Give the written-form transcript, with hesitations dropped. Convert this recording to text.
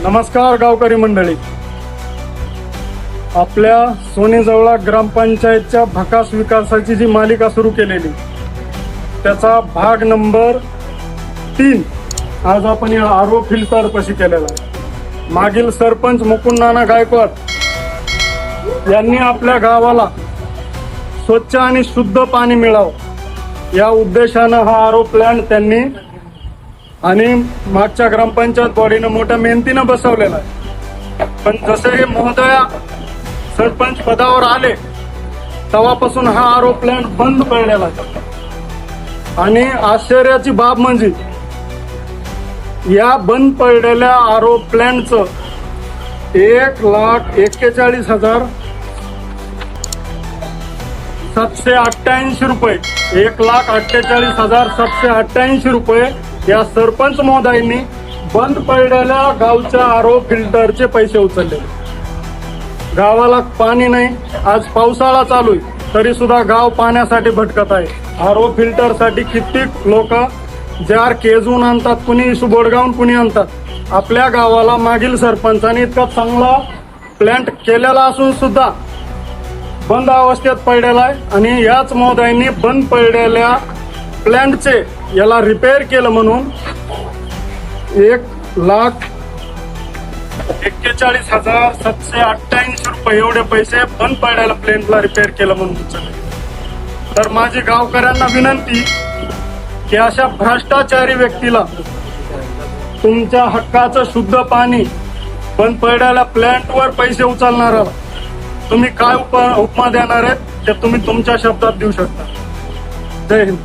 नमस्कार गावकरी मंडळी. आपल्या सोनेजवळा ग्रामपंचायतच्या भकास विकासाची जी मालिका सुरू केलेली त्याचा भाग नंबर 3 आज आपण या आरो फिल्टर पाशी केलेला आहे. मागील सरपंच मुकुंद नाना गायकवाड यांनी आपल्या गावाला स्वच्छ आणि शुद्ध पाणी मिळावं या उद्देशानं हा आरो प्लॅन्ट त्यांनी आणि मागच्या ग्रामपंचायत बॉडीनं मोठ्या मेहनतीनं बसवलेला आहे. पण जसे हे महोदया सरपंच पदावर आले तेव्हापासून हा आरो प्लॅन्ट बंद पडलेला आहे. आणि आश्चर्याची बाब म्हणजे या बंद पडलेल्या आरो प्लॅन्टचं 1,48,788 रुपये 1,48,788 रुपये या सरपंच महोदयांनी बंद पडलेल्या गावच्या आरो फिल्टरचे पैसे उचलले. गावाला पाणी नाही. आज पावसाळा चालू आहे तरी सुद्धा गाव पाण्यासाठी भटकत आहे. आरो फिल्टरसाठी कित्येक लोक जार केजून आणतात, कुणी बोडगावून कुणी आणतात. आपल्या गावाला मागील सरपंचाने इतका चांगला प्लॅन्ट केलेला असून सुद्धा बंद अवस्थेत पडलेला आहे. आणि याच महोदयांनी बंद पडलेल्या प्लॅन्टचे याला रिपेअर केलं म्हणून 1,41,788 रुपये एवढे पैसे बंद पडलेल्या प्लॅन्टला रिपेअर केलं म्हणून उचलले. तर माझी गावकऱ्यांना विनंती की अशा भ्रष्टाचारी व्यक्तीला तुमच्या हक्काचं शुद्ध पाणी बंद पडलेल्या प्लॅन्टवर पैसे उचलणारा तुम्ही काय उपमा देणार आहेत ते तुम्ही तुमच्या शब्दात देऊ शकता. जय हिंद.